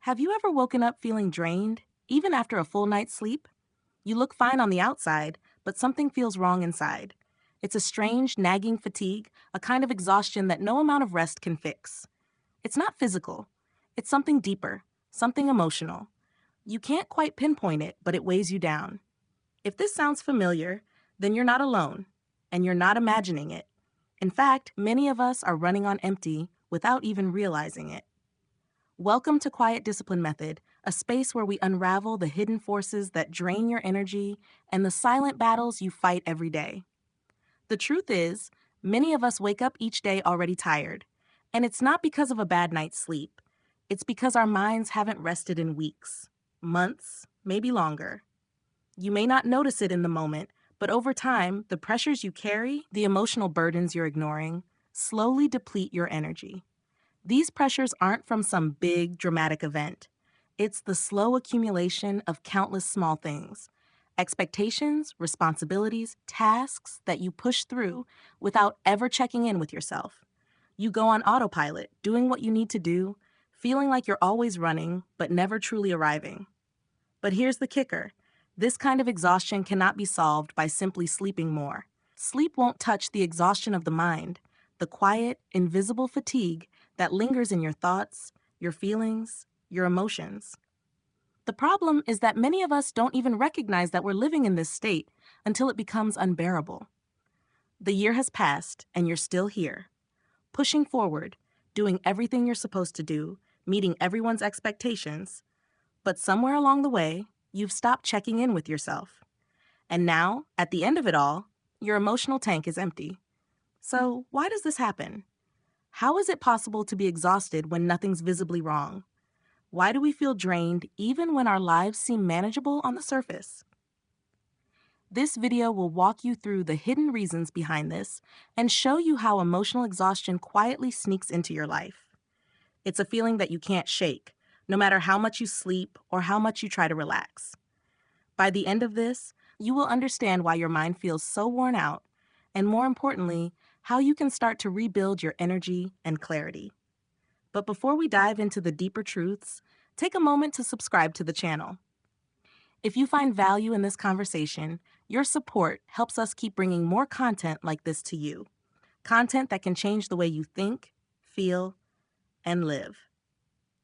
Have you ever woken up feeling drained, even after a full night's sleep? You look fine on the outside, but something feels wrong inside. It's a strange, nagging fatigue, a kind of exhaustion that no amount of rest can fix. It's not physical, it's something deeper, something emotional. You can't quite pinpoint it, but it weighs you down. If this sounds familiar, then you're not alone, and you're not imagining it. In fact, many of us are running on empty without even realizing it. Welcome to Quiet Discipline Method, a space where we unravel the hidden forces that drain your energy and the silent battles you fight every day. The truth is, many of us wake up each day already tired, and it's not because of a bad night's sleep. It's because our minds haven't rested in weeks, months, maybe longer. You may not notice it in the moment, but over time, the pressures you carry, the emotional burdens you're ignoring, slowly deplete your energy. These pressures aren't from some big, dramatic event. It's the slow accumulation of countless small things, expectations, responsibilities, tasks that you push through without ever checking in with yourself. You go on autopilot, doing what you need to do, feeling like you're always running, but never truly arriving. But here's the kicker. This kind of exhaustion cannot be solved by simply sleeping more. Sleep won't touch the exhaustion of the mind, the quiet, invisible fatigue that lingers in your thoughts, your feelings, your emotions. The problem is that many of us don't even recognize that we're living in this state until it becomes unbearable. The year has passed, and you're still here, pushing forward, doing everything you're supposed to do, meeting everyone's expectations. But somewhere along the way, you've stopped checking in with yourself. And now, at the end of it all, your emotional tank is empty. So, why does this happen? How is it possible to be exhausted when nothing's visibly wrong? Why do we feel drained even when our lives seem manageable on the surface? This video will walk you through the hidden reasons behind this and show you how emotional exhaustion quietly sneaks into your life. It's a feeling that you can't shake, no matter how much you sleep or how much you try to relax. By the end of this, you will understand why your mind feels so worn out, and more importantly, how you can start to rebuild your energy and clarity. But before we dive into the deeper truths, take a moment to subscribe to the channel. If you find value in this conversation, your support helps us keep bringing more content like this to you. Content that can change the way you think, feel, and live.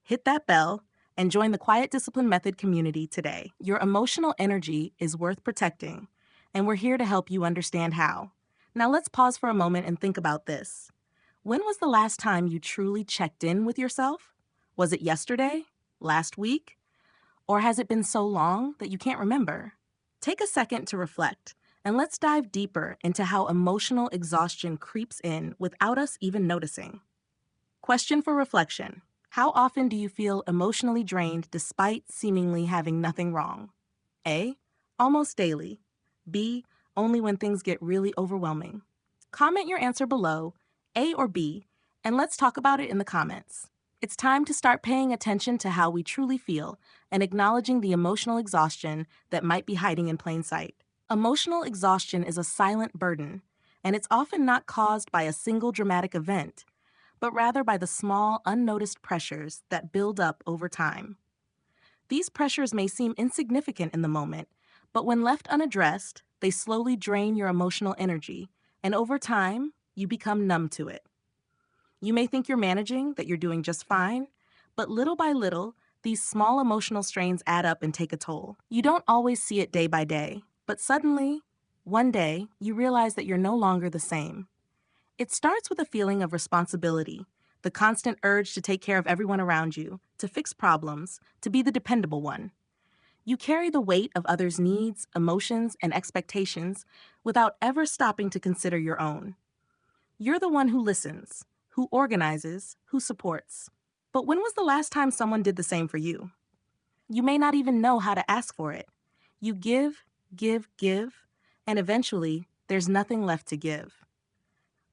Hit that bell and join the Quiet Discipline Method community today. Your emotional energy is worth protecting, and we're here to help you understand how. Now let's pause for a moment and think about this. When was the last time you truly checked in with yourself? Was it yesterday? Last week? Or has it been so long that you can't remember? Take a second to reflect, and let's dive deeper into how emotional exhaustion creeps in without us even noticing. Question for reflection. How often do you feel emotionally drained despite seemingly having nothing wrong? A. Almost daily. B. Only when things get really overwhelming. Comment your answer below, A or B, and let's talk about it in the comments. It's time to start paying attention to how we truly feel and acknowledging the emotional exhaustion that might be hiding in plain sight. Emotional exhaustion is a silent burden, and it's often not caused by a single dramatic event, but rather by the small, unnoticed pressures that build up over time. These pressures may seem insignificant in the moment, but when left unaddressed, they slowly drain your emotional energy, and over time, you become numb to it. You may think you're managing, that you're doing just fine, but little by little, these small emotional strains add up and take a toll. You don't always see it day by day, but suddenly, one day, you realize that you're no longer the same. It starts with a feeling of responsibility, the constant urge to take care of everyone around you, to fix problems, to be the dependable one. You carry the weight of others' needs, emotions, and expectations without ever stopping to consider your own. You're the one who listens, who organizes, who supports. But when was the last time someone did the same for you? You may not even know how to ask for it. You give, and eventually, there's nothing left to give.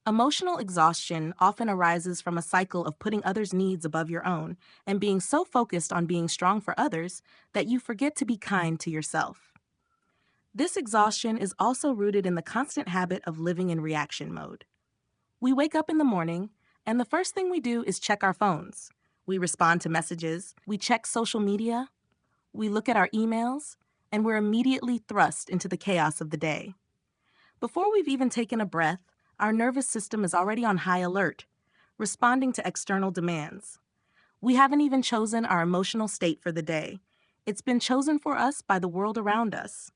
Emotional exhaustion often arises from a cycle of putting others' needs above your own and being so focused on being strong for others that you forget to be kind to yourself. This exhaustion is also rooted in the constant habit of living in reaction mode. We wake up in the morning, and the first thing we do is check our phones. We respond to messages, we check social media, we look at our emails, and we're immediately thrust into the chaos of the day. Before we've even taken a breath, our nervous system is already on high alert, responding to external demands. We haven't even chosen our emotional state for the day. It's been chosen for us by the world around us.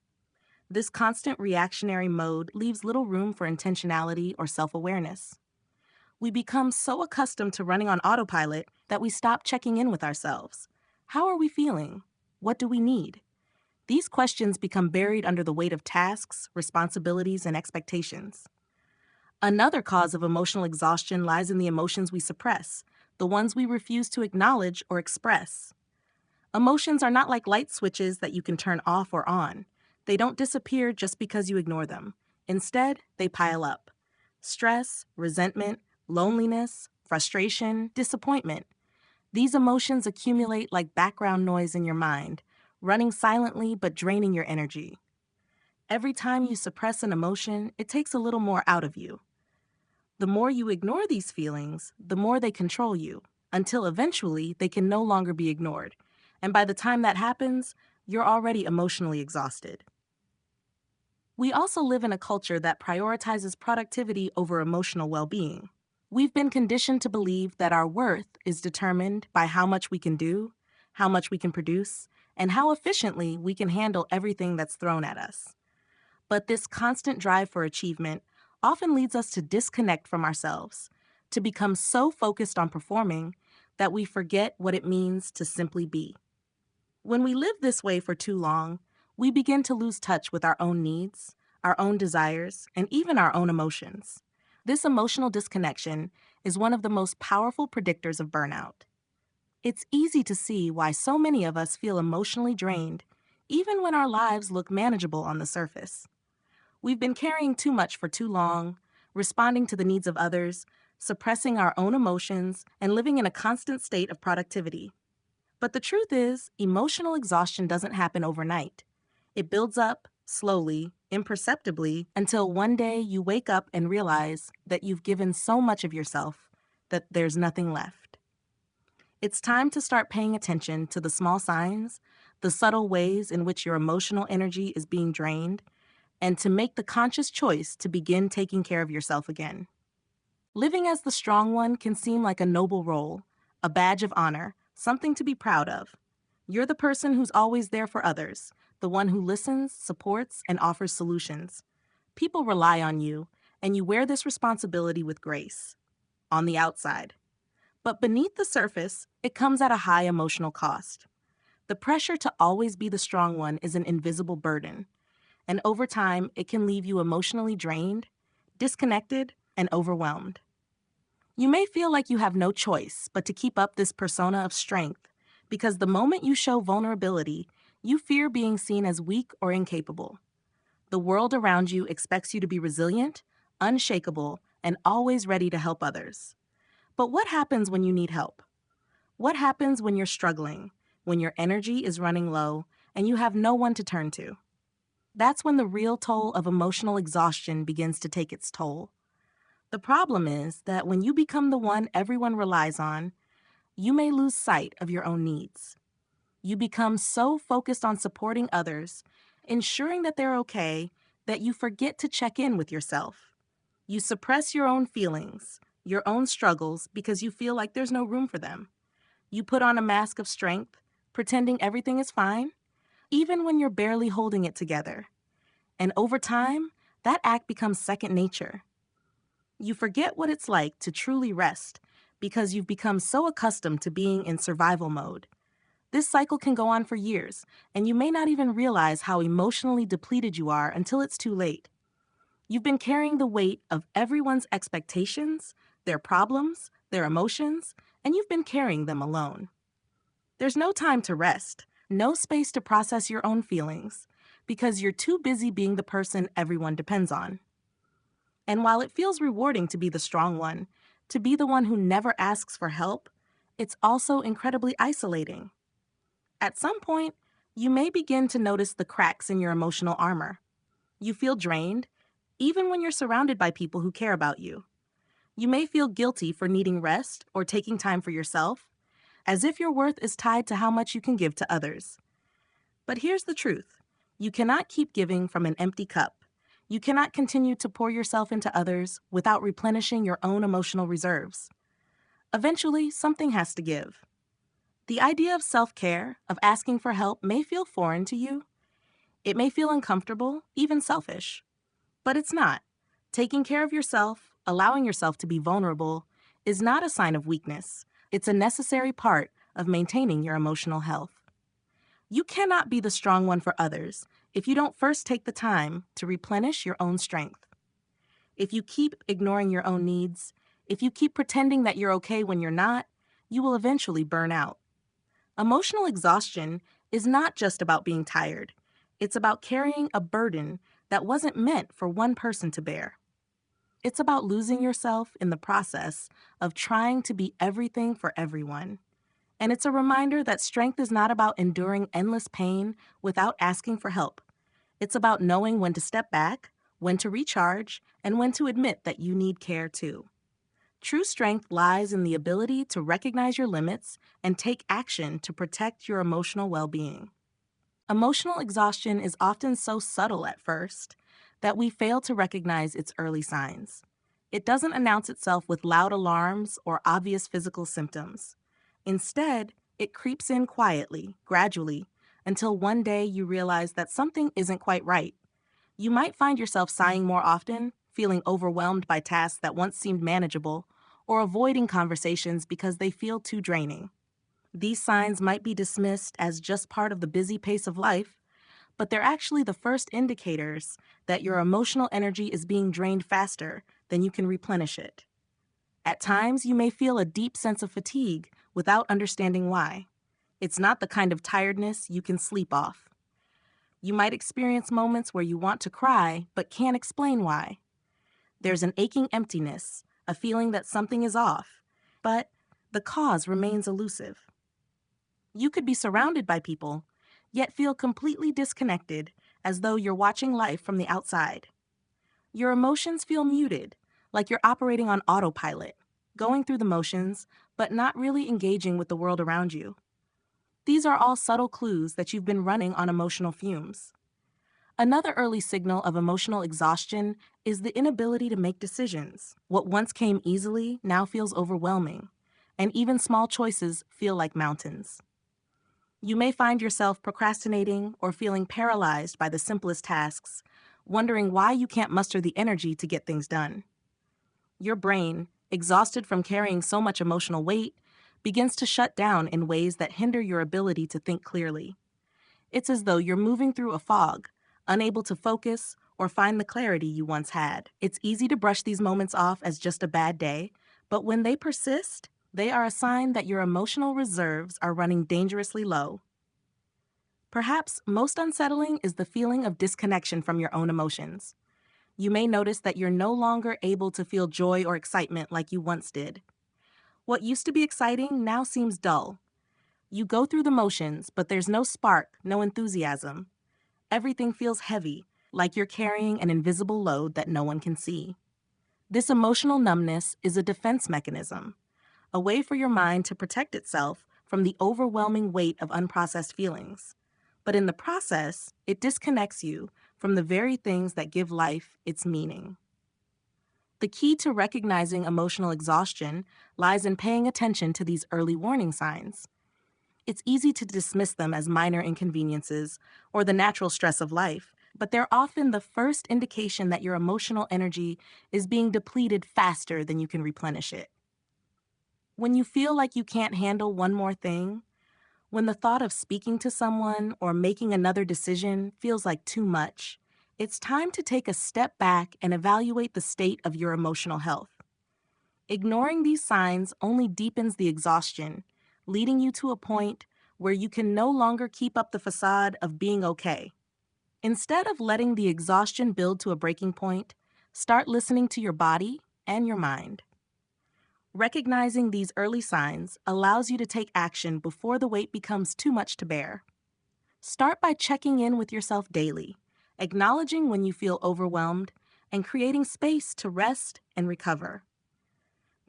This constant reactionary mode leaves little room for intentionality or self-awareness. We become so accustomed to running on autopilot that we stop checking in with ourselves. How are we feeling? What do we need? These questions become buried under the weight of tasks, responsibilities, and expectations. Another cause of emotional exhaustion lies in the emotions we suppress, the ones we refuse to acknowledge or express. Emotions are not like light switches that you can turn off or on. They don't disappear just because you ignore them. Instead, they pile up. Stress, resentment, loneliness, frustration, disappointment. These emotions accumulate like background noise in your mind, running silently but draining your energy. Every time you suppress an emotion, it takes a little more out of you. The more you ignore these feelings, the more they control you, until eventually they can no longer be ignored. And by the time that happens, you're already emotionally exhausted. We also live in a culture that prioritizes productivity over emotional well-being. We've been conditioned to believe that our worth is determined by how much we can do, how much we can produce, and how efficiently we can handle everything that's thrown at us. But this constant drive for achievement often leads us to disconnect from ourselves, to become so focused on performing that we forget what it means to simply be. When we live this way for too long, we begin to lose touch with our own needs, our own desires, and even our own emotions. This emotional disconnection is one of the most powerful predictors of burnout. It's easy to see why so many of us feel emotionally drained, even when our lives look manageable on the surface. We've been carrying too much for too long, responding to the needs of others, suppressing our own emotions, and living in a constant state of productivity. But the truth is, emotional exhaustion doesn't happen overnight. It builds up, slowly, imperceptibly, until one day you wake up and realize that you've given so much of yourself that there's nothing left. It's time to start paying attention to the small signs, the subtle ways in which your emotional energy is being drained, and to make the conscious choice to begin taking care of yourself again. Living as the strong one can seem like a noble role, a badge of honor, something to be proud of. You're the person who's always there for others, the one who listens, supports, and offers solutions. People rely on you, and you wear this responsibility with grace. On the outside. But beneath the surface, it comes at a high emotional cost. The pressure to always be the strong one is an invisible burden, and over time, it can leave you emotionally drained, disconnected, and overwhelmed. You may feel like you have no choice but to keep up this persona of strength, because the moment you show vulnerability, you fear being seen as weak or incapable. The world around you expects you to be resilient, unshakable, and always ready to help others. But what happens when you need help? What happens when you're struggling, when your energy is running low, and you have no one to turn to? That's when the real toll of emotional exhaustion begins to take its toll. The problem is that when you become the one everyone relies on, you may lose sight of your own needs. You become so focused on supporting others, ensuring that they're okay, that you forget to check in with yourself. You suppress your own feelings, your own struggles, because you feel like there's no room for them. You put on a mask of strength, pretending everything is fine, even when you're barely holding it together. And over time, that act becomes second nature. You forget what it's like to truly rest because you've become so accustomed to being in survival mode. This cycle can go on for years, and you may not even realize how emotionally depleted you are until it's too late. You've been carrying the weight of everyone's expectations, their problems, their emotions, and you've been carrying them alone. There's no time to rest, no space to process your own feelings, because you're too busy being the person everyone depends on. And while it feels rewarding to be the strong one, to be the one who never asks for help, it's also incredibly isolating. At some point, you may begin to notice the cracks in your emotional armor. You feel drained, even when you're surrounded by people who care about you. You may feel guilty for needing rest or taking time for yourself, as if your worth is tied to how much you can give to others. But here's the truth. You cannot keep giving from an empty cup. You cannot continue to pour yourself into others without replenishing your own emotional reserves. Eventually, something has to give. The idea of self-care, of asking for help, may feel foreign to you. It may feel uncomfortable, even selfish. But it's not. Taking care of yourself, allowing yourself to be vulnerable, is not a sign of weakness. It's a necessary part of maintaining your emotional health. You cannot be the strong one for others if you don't first take the time to replenish your own strength. If you keep ignoring your own needs, if you keep pretending that you're okay when you're not, you will eventually burn out. Emotional exhaustion is not just about being tired. It's about carrying a burden that wasn't meant for one person to bear. It's about losing yourself in the process of trying to be everything for everyone. And it's a reminder that strength is not about enduring endless pain without asking for help. It's about knowing when to step back, when to recharge, and when to admit that you need care too. True strength lies in the ability to recognize your limits and take action to protect your emotional well-being. Emotional exhaustion is often so subtle at first that we fail to recognize its early signs. It doesn't announce itself with loud alarms or obvious physical symptoms. Instead, it creeps in quietly, gradually, until one day you realize that something isn't quite right. You might find yourself sighing more often, feeling overwhelmed by tasks that once seemed manageable, or avoiding conversations because they feel too draining. These signs might be dismissed as just part of the busy pace of life, but they're actually the first indicators that your emotional energy is being drained faster than you can replenish it. At times, you may feel a deep sense of fatigue without understanding why. It's not the kind of tiredness you can sleep off. You might experience moments where you want to cry but can't explain why. There's an aching emptiness, a feeling that something is off, but the cause remains elusive. You could be surrounded by people, yet feel completely disconnected, as though you're watching life from the outside. Your emotions feel muted, like you're operating on autopilot, going through the motions, but not really engaging with the world around you. These are all subtle clues that you've been running on emotional fumes. Another early signal of emotional exhaustion is the inability to make decisions. What once came easily now feels overwhelming, and even small choices feel like mountains. You may find yourself procrastinating or feeling paralyzed by the simplest tasks, wondering why you can't muster the energy to get things done. Your brain, exhausted from carrying so much emotional weight, begins to shut down in ways that hinder your ability to think clearly. It's as though you're moving through a fog, unable to focus or find the clarity you once had. It's easy to brush these moments off as just a bad day, but when they persist, they are a sign that your emotional reserves are running dangerously low. Perhaps most unsettling is the feeling of disconnection from your own emotions. You may notice that you're no longer able to feel joy or excitement like you once did. What used to be exciting now seems dull. You go through the motions, but there's no spark, no enthusiasm. Everything feels heavy, like you're carrying an invisible load that no one can see. This emotional numbness is a defense mechanism, a way for your mind to protect itself from the overwhelming weight of unprocessed feelings. But in the process, it disconnects you from the very things that give life its meaning. The key to recognizing emotional exhaustion lies in paying attention to these early warning signs. It's easy to dismiss them as minor inconveniences or the natural stress of life, but they're often the first indication that your emotional energy is being depleted faster than you can replenish it. When you feel like you can't handle one more thing, when the thought of speaking to someone or making another decision feels like too much, it's time to take a step back and evaluate the state of your emotional health. Ignoring these signs only deepens the exhaustion, leading you to a point where you can no longer keep up the facade of being okay. Instead of letting the exhaustion build to a breaking point, start listening to your body and your mind. Recognizing these early signs allows you to take action before the weight becomes too much to bear. Start by checking in with yourself daily, acknowledging when you feel overwhelmed, and creating space to rest and recover.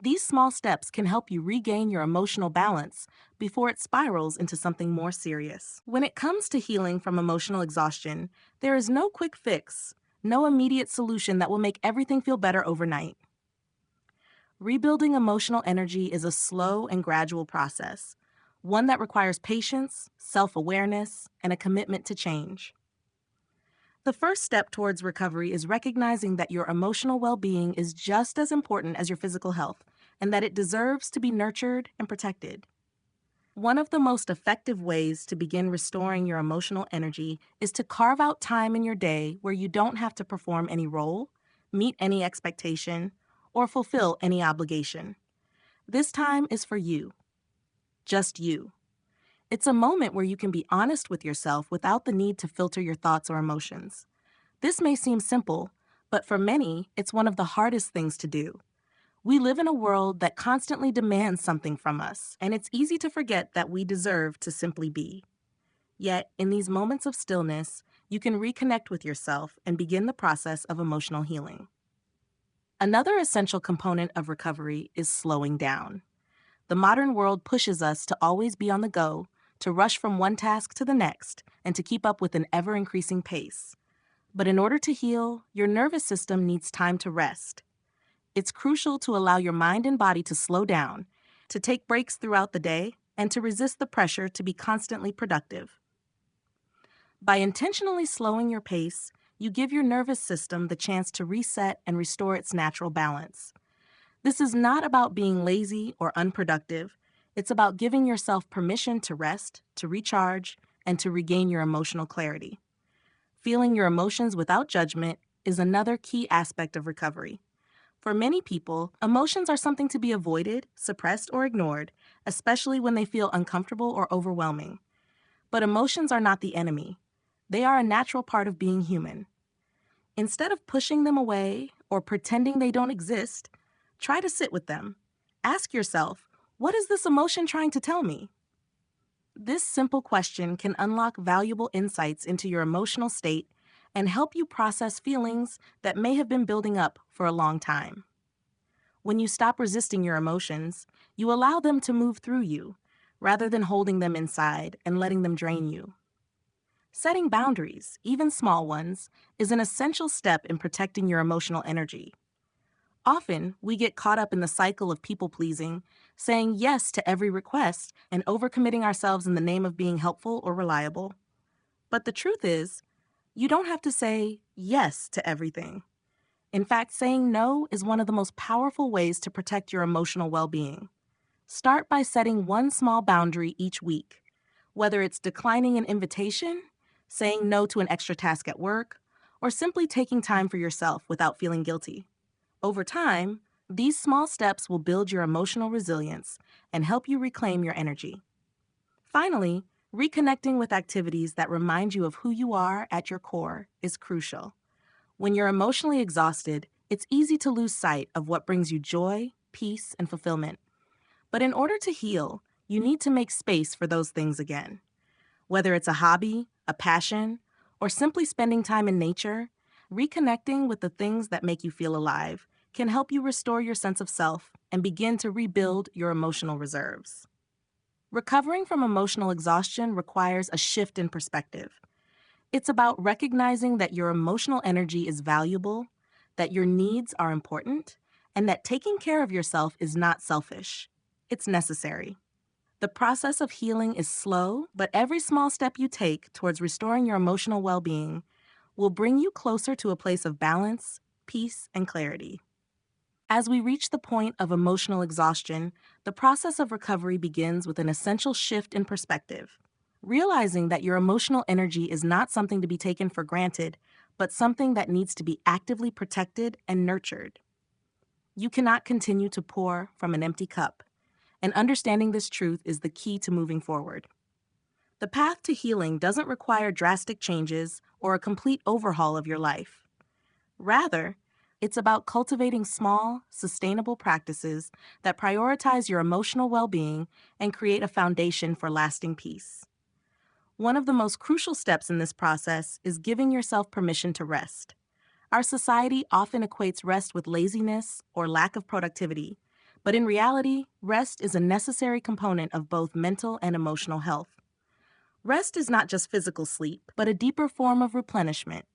These small steps can help you regain your emotional balance before it spirals into something more serious. When it comes to healing from emotional exhaustion, there is no quick fix, no immediate solution that will make everything feel better overnight. Rebuilding emotional energy is a slow and gradual process, one that requires patience, self-awareness, and a commitment to change. The first step towards recovery is recognizing that your emotional well-being is just as important as your physical health, and that it deserves to be nurtured and protected. One of the most effective ways to begin restoring your emotional energy is to carve out time in your day where you don't have to perform any role, meet any expectation, or fulfill any obligation. This time is for you, just you. It's a moment where you can be honest with yourself without the need to filter your thoughts or emotions. This may seem simple, but for many, it's one of the hardest things to do. We live in a world that constantly demands something from us, and it's easy to forget that we deserve to simply be. Yet, in these moments of stillness, you can reconnect with yourself and begin the process of emotional healing. Another essential component of recovery is slowing down. The modern world pushes us to always be on the go, to rush from one task to the next, and to keep up with an ever-increasing pace. But in order to heal, your nervous system needs time to rest. It's crucial to allow your mind and body to slow down, to take breaks throughout the day, and to resist the pressure to be constantly productive. By intentionally slowing your pace, you give your nervous system the chance to reset and restore its natural balance. This is not about being lazy or unproductive. It's about giving yourself permission to rest, to recharge, and to regain your emotional clarity. Feeling your emotions without judgment is another key aspect of recovery. For many people, emotions are something to be avoided, suppressed, or ignored, especially when they feel uncomfortable or overwhelming. But emotions are not the enemy. They are a natural part of being human. Instead of pushing them away or pretending they don't exist, try to sit with them. Ask yourself, what is this emotion trying to tell me? This simple question can unlock valuable insights into your emotional state and help you process feelings that may have been building up for a long time. When you stop resisting your emotions, you allow them to move through you, rather than holding them inside and letting them drain you. Setting boundaries, even small ones, is an essential step in protecting your emotional energy. Often, we get caught up in the cycle of people-pleasing, saying yes to every request and overcommitting ourselves in the name of being helpful or reliable. But the truth is, you don't have to say yes to everything. In fact, saying no is one of the most powerful ways to protect your emotional well-being. Start by setting one small boundary each week, whether it's declining an invitation, saying no to an extra task at work, or simply taking time for yourself without feeling guilty. Over time, these small steps will build your emotional resilience and help you reclaim your energy. Finally, reconnecting with activities that remind you of who you are at your core is crucial. When you're emotionally exhausted, it's easy to lose sight of what brings you joy, peace, and fulfillment. But in order to heal, you need to make space for those things again. Whether it's a hobby, a passion, or simply spending time in nature, reconnecting with the things that make you feel alive can help you restore your sense of self and begin to rebuild your emotional reserves. Recovering from emotional exhaustion requires a shift in perspective. It's about recognizing that your emotional energy is valuable, that your needs are important, and that taking care of yourself is not selfish. It's necessary. The process of healing is slow, but every small step you take towards restoring your emotional well-being will bring you closer to a place of balance, peace, and clarity. As we reach the point of emotional exhaustion, the process of recovery begins with an essential shift in perspective. Realizing that your emotional energy is not something to be taken for granted, but something that needs to be actively protected and nurtured. You cannot continue to pour from an empty cup, and understanding this truth is the key to moving forward. The path to healing doesn't require drastic changes or a complete overhaul of your life. Rather, it's about cultivating small, sustainable practices that prioritize your emotional well-being and create a foundation for lasting peace. One of the most crucial steps in this process is giving yourself permission to rest. Our society often equates rest with laziness or lack of productivity, But in reality, rest is a necessary component of both mental and emotional health. Rest is not just physical sleep, but a deeper form of replenishment,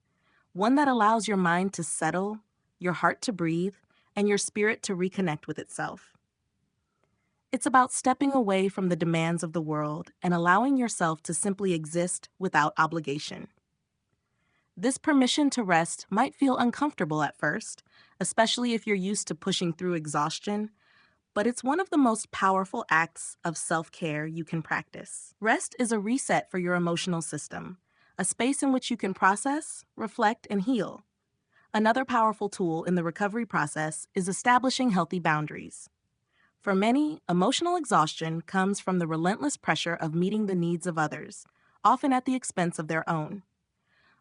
one that allows your mind to settle, your heart to breathe, and your spirit to reconnect with itself. It's about stepping away from the demands of the world and allowing yourself to simply exist without obligation. This permission to rest might feel uncomfortable at first, especially if you're used to pushing through exhaustion, but it's one of the most powerful acts of self-care you can practice. Rest is a reset for your emotional system, a space in which you can process, reflect, and heal. Another powerful tool in the recovery process is establishing healthy boundaries. For many, emotional exhaustion comes from the relentless pressure of meeting the needs of others, often at the expense of their own.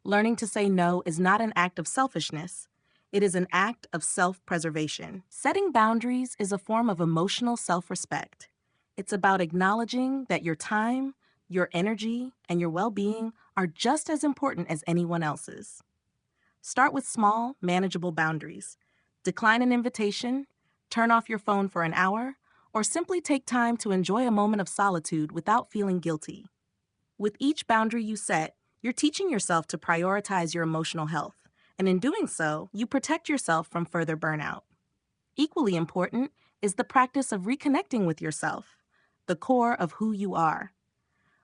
Learning to say no is not an act of selfishness. It is an act of self-preservation. Setting boundaries is a form of emotional self-respect. It's about acknowledging that your time, your energy, and your well-being are just as important as anyone else's. Start with small, manageable boundaries. Decline an invitation, turn off your phone for an hour, or simply take time to enjoy a moment of solitude without feeling guilty. With each boundary you set, you're teaching yourself to prioritize your emotional health, and in doing so, you protect yourself from further burnout. Equally important is the practice of reconnecting with yourself, the core of who you are.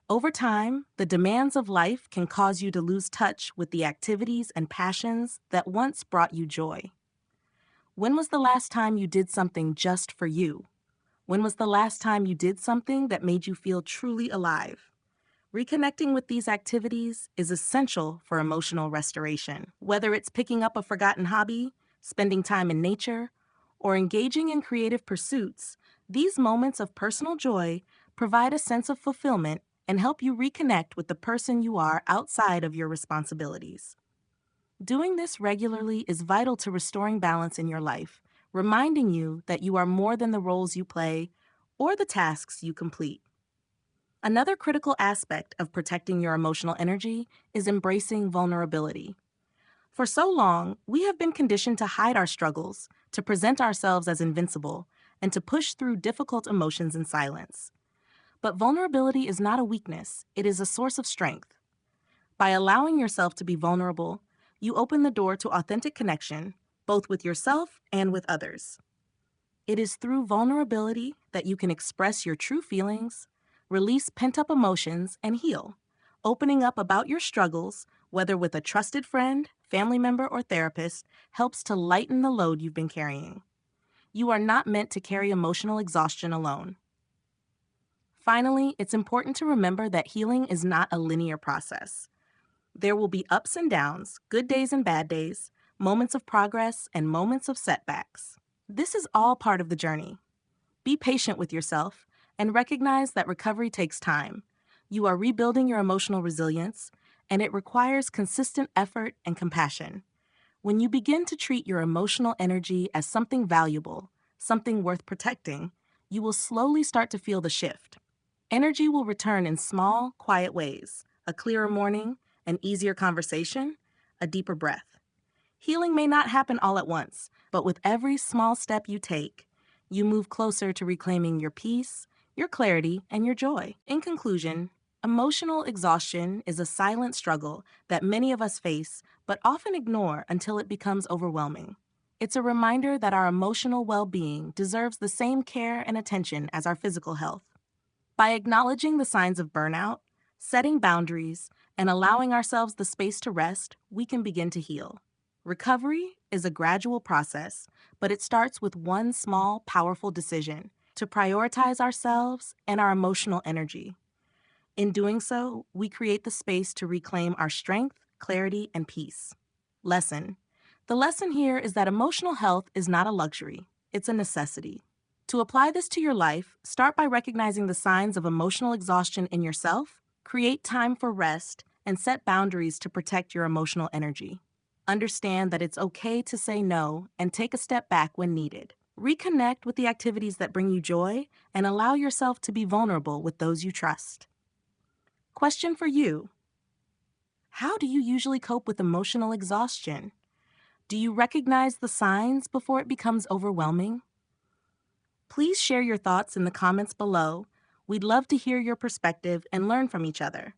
Over time, the demands of life can cause you to lose touch with the activities and passions that once brought you joy. When was the last time you did something just for you? When was the last time you did something that made you feel truly alive? Reconnecting with these activities is essential for emotional restoration. Whether it's picking up a forgotten hobby, spending time in nature, or engaging in creative pursuits, these moments of personal joy provide a sense of fulfillment and help you reconnect with the person you are outside of your responsibilities. Doing this regularly is vital to restoring balance in your life, reminding you that you are more than the roles you play or the tasks you complete. Another critical aspect of protecting your emotional energy is embracing vulnerability. For so long, we have been conditioned to hide our struggles, to present ourselves as invincible, and to push through difficult emotions in silence. But vulnerability is not a weakness, it is a source of strength. By allowing yourself to be vulnerable, you open the door to authentic connection, both with yourself and with others. It is through vulnerability that you can express your true feelings, release pent-up emotions, and heal, opening up about your struggles, whether with a trusted friend, family member, or therapist, helps to lighten the load you've been carrying. You are not meant to carry emotional exhaustion alone. Finally, it's important to remember that healing is not a linear process. There will be ups and downs, good days and bad days, moments of progress, and moments of setbacks. This is all part of the journey. Be patient with yourself and recognize that recovery takes time. You are rebuilding your emotional resilience, and it requires consistent effort and compassion. When you begin to treat your emotional energy as something valuable, something worth protecting, you will slowly start to feel the shift. Energy will return in small, quiet ways: a clearer morning, an easier conversation, a deeper breath. Healing may not happen all at once, but with every small step you take, you move closer to reclaiming your peace, your clarity, and your joy. In conclusion, emotional exhaustion is a silent struggle that many of us face, but often ignore until it becomes overwhelming. It's a reminder that our emotional well-being deserves the same care and attention as our physical health. By acknowledging the signs of burnout, setting boundaries, and allowing ourselves the space to rest, we can begin to heal. Recovery is a gradual process, but it starts with one small, powerful decision: to prioritize ourselves and our emotional energy. In doing so, we create the space to reclaim our strength, clarity, and peace. Lesson. The lesson here is that emotional health is not a luxury, it's a necessity. To apply this to your life, start by recognizing the signs of emotional exhaustion in yourself, create time for rest, and set boundaries to protect your emotional energy. Understand that it's okay to say no and take a step back when needed. Reconnect with the activities that bring you joy and allow yourself to be vulnerable with those you trust. Question for you: how do you usually cope with emotional exhaustion? Do you recognize the signs before it becomes overwhelming? Please share your thoughts in the comments below. We'd love to hear your perspective and learn from each other.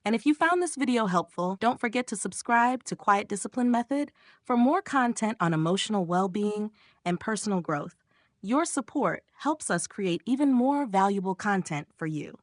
And if you found this video helpful, don't forget to subscribe to Quiet Discipline Method for more content on emotional well-being and personal growth. Your support helps us create even more valuable content for you.